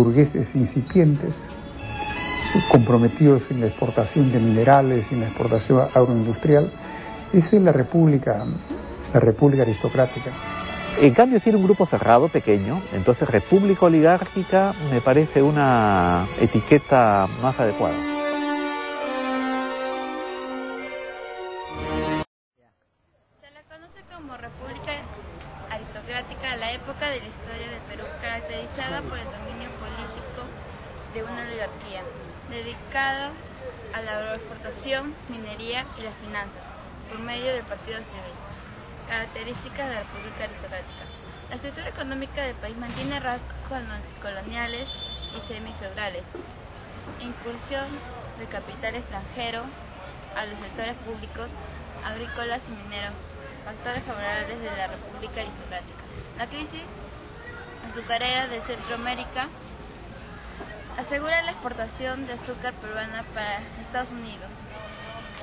burgueses incipientes, comprometidos en la exportación de minerales y en la exportación agroindustrial. Esa es la república aristocrática. En cambio tiene un grupo cerrado, pequeño, entonces república oligárquica me parece una etiqueta más adecuada. Se la conoce como república aristocrática a la época de la historia del Perú, caracterizada por el dominio político de una oligarquía, dedicada a la agroexportación, minería y las finanzas, por medio del Partido Civil. Características de la República Aristocrática. La estructura económica del país mantiene rasgos coloniales y semifeudales. Incursión de capital extranjero a los sectores públicos, agrícolas y mineros, factores favorables de la República Aristocrática. La crisis azucarera de Centroamérica asegura la exportación de azúcar peruana para Estados Unidos.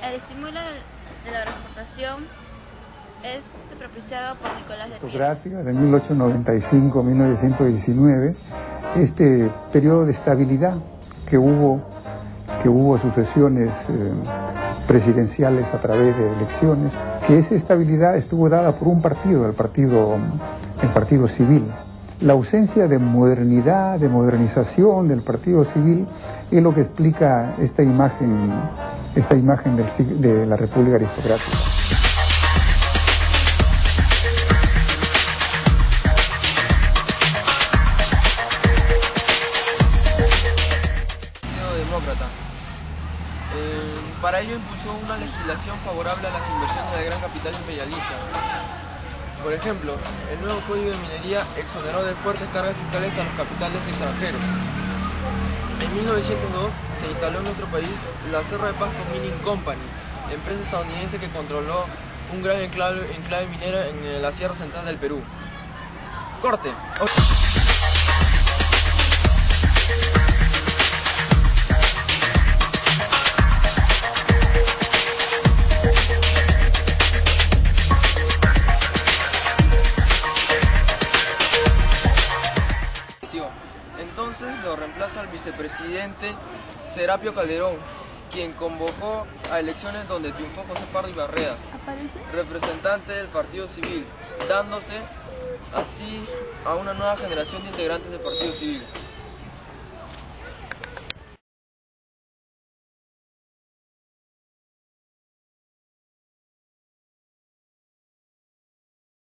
El estímulo de la agroexportación es propiciado por Nicolás de Piedra. De 1895 a 1919, este periodo de estabilidad que hubo sucesiones presidenciales a través de elecciones, que esa estabilidad estuvo dada por un partido, el Partido Civil. La ausencia de modernidad, de modernización del Partido Civil es lo que explica esta imagen de la República Aristocrática. Para ello impulsó una legislación favorable a las inversiones de gran capital imperialista. Por ejemplo, el nuevo Código de Minería exoneró de fuertes cargas fiscales a los capitales extranjeros. En 1902 se instaló en nuestro país la Cerro de Pasco Mining Company, empresa estadounidense que controló un gran enclave minero en la Sierra Central del Perú. Corte. Entonces lo reemplaza el vicepresidente Serapio Calderón, quien convocó a elecciones donde triunfó José Pardo Ibarreda, representante del Partido Civil, dándose así a una nueva generación de integrantes del Partido Civil.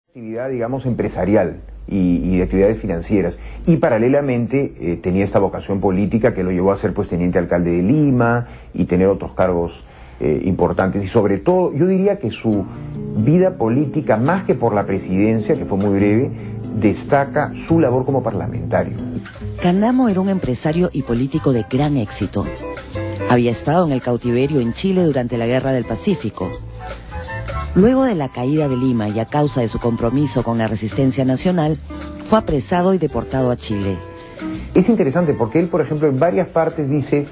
Actividad, digamos, empresarial y de actividades financieras, y paralelamente tenía esta vocación política que lo llevó a ser pues teniente alcalde de Lima y tener otros cargos importantes, y sobre todo yo diría que su vida política, más que por la presidencia, que fue muy breve, destaca su labor como parlamentario. Candamo era un empresario y político de gran éxito. Había estado en el cautiverio en Chile durante la Guerra del Pacífico. Luego de la caída de Lima y a causa de su compromiso con la resistencia nacional, fue apresado y deportado a Chile. Es interesante porque él, por ejemplo, en varias partes dice,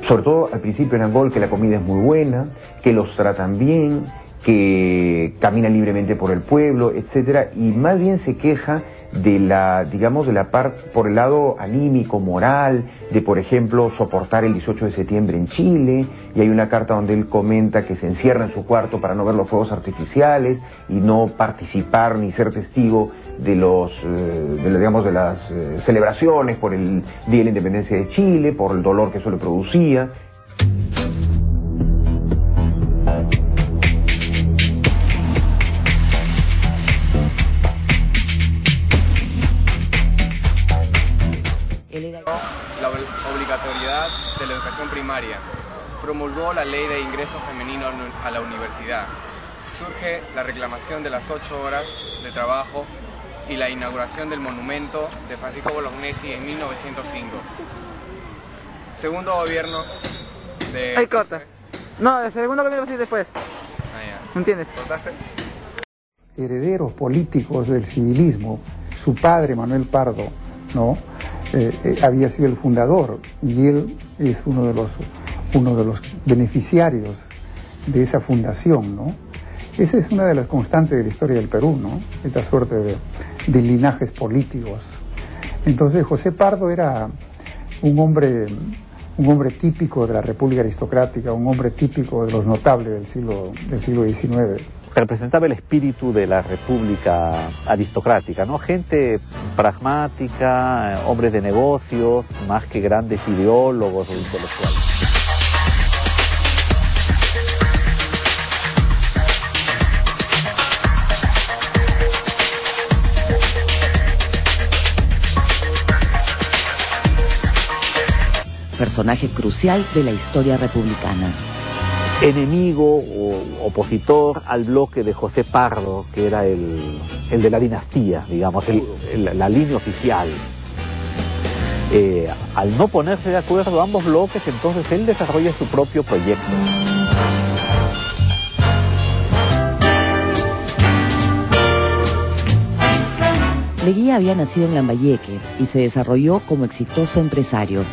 sobre todo al principio en Angol, que la comida es muy buena, que los tratan bien, que camina libremente por el pueblo, etcétera, y más bien se queja de la, digamos, de la parte por el lado anímico, moral, de por ejemplo soportar el 18 de septiembre en Chile, y hay una carta donde él comenta que se encierra en su cuarto para no ver los fuegos artificiales y no participar ni ser testigo de de las celebraciones por el Día de la Independencia de Chile, por el dolor que eso le producía. La obligatoriedad de la educación primaria. Promulgó la ley de ingreso femenino a la universidad. Surge la reclamación de las 8 horas de trabajo y la inauguración del monumento de Francisco Bolognesi en 1905. Segundo gobierno de... Ahí corta. No, el segundo gobierno va a después. ¿Me entiendes? ¿Cortaste? Herederos políticos del civilismo, su padre Manuel Pardo, ¿no? Había sido el fundador, y él es uno de los beneficiarios de esa fundación, ¿no? Esa es una de las constantes de la historia del Perú, ¿no? Esta suerte de linajes políticos. Entonces José Pardo era un hombre típico de la República aristocrática, un hombre típico de los notables del siglo XIX. Representaba el espíritu de la República aristocrática, ¿no? Gente pragmática, hombres de negocios, más que grandes ideólogos o intelectuales. Personaje crucial de la historia republicana. Enemigo o opositor al bloque de José Pardo, que era el de la dinastía, digamos, la línea oficial. Al no ponerse de acuerdo ambos bloques, entonces él desarrolla su propio proyecto. Leguía había nacido en Lambayeque y se desarrolló como exitoso empresario.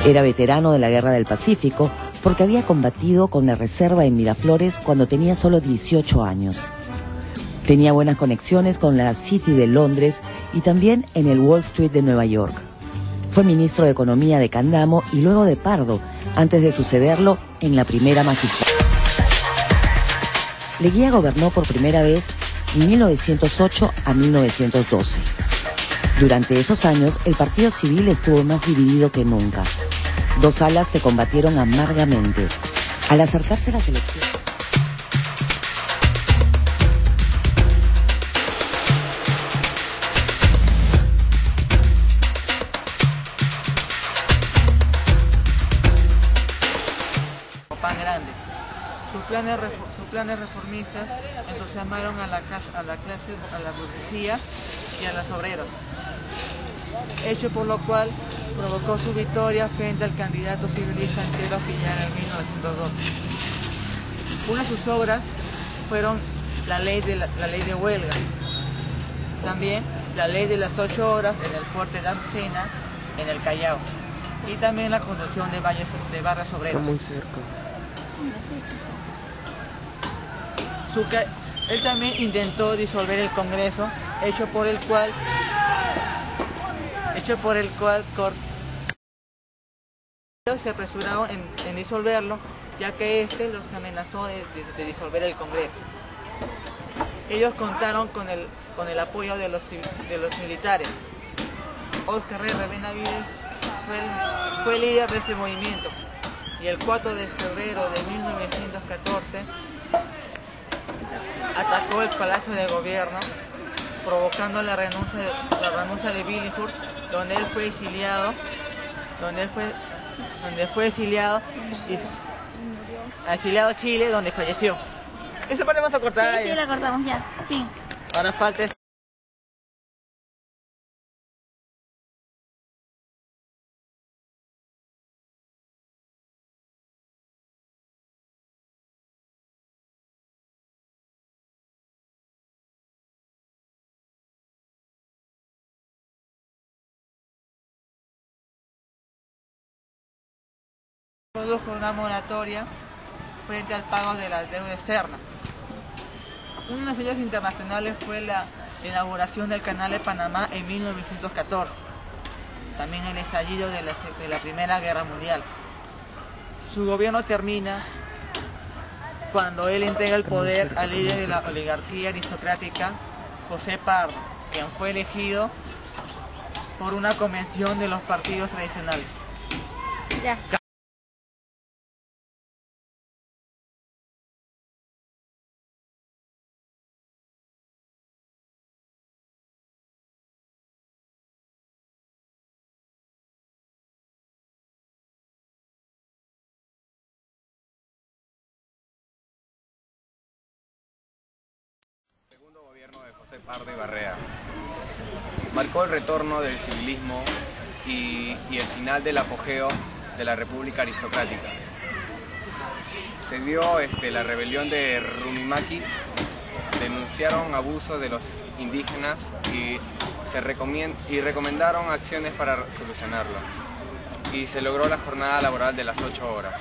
Era veterano de la Guerra del Pacífico porque había combatido con la reserva en Miraflores cuando tenía solo 18 años. Tenía buenas conexiones con la City de Londres y también en el Wall Street de Nueva York. Fue ministro de Economía de Candamo y luego de Pardo, antes de sucederlo en la primera magistratura. Leguía gobernó por primera vez de 1908 a 1912. Durante esos años, el Partido Civil estuvo más dividido que nunca. Dos alas se combatieron amargamente. Al acercarse las elecciones... Pan grande. Sus planes reformistas entusiasmaron a la burguesía y a los obreros, hecho por lo cual provocó su victoria frente al candidato civilista Antero Fillán en 1902. Una de sus obras fueron la ley de huelga, también la ley de las 8 horas en el fuerte de Ancena, en el Callao, y también la construcción de barrios obreros. Está muy cerca. Él también intentó disolver el Congreso, hecho por el cual se apresuraron en disolverlo, ya que este los amenazó de disolver el Congreso. Ellos contaron con el apoyo de los militares. Óscar R. Benavides fue el líder de este movimiento, y el 4 de febrero de 1914 atacó el Palacio de Gobierno, provocando la renuncia de Billinghurst, donde él fue exiliado, exiliado a Chile, donde falleció. Esa parte vamos a cortar. Sí, la cortamos ya. Sí. Ahora falta. Produjo una moratoria frente al pago de la deuda externa. Uno de los hechos internacionales fue la inauguración del Canal de Panamá en 1914, también el estallido de la Primera Guerra Mundial. Su gobierno termina cuando él entrega el poder al líder de la oligarquía aristocrática, José Pardo, quien fue elegido por una convención de los partidos tradicionales. Ya. Segundo gobierno de José Pardo y Barrea marcó el retorno del civilismo y el final del apogeo de la República aristocrática. Se dio la rebelión de Rumimaki, denunciaron abuso de los indígenas y recomendaron acciones para solucionarlo. Y se logró la jornada laboral de las 8 horas.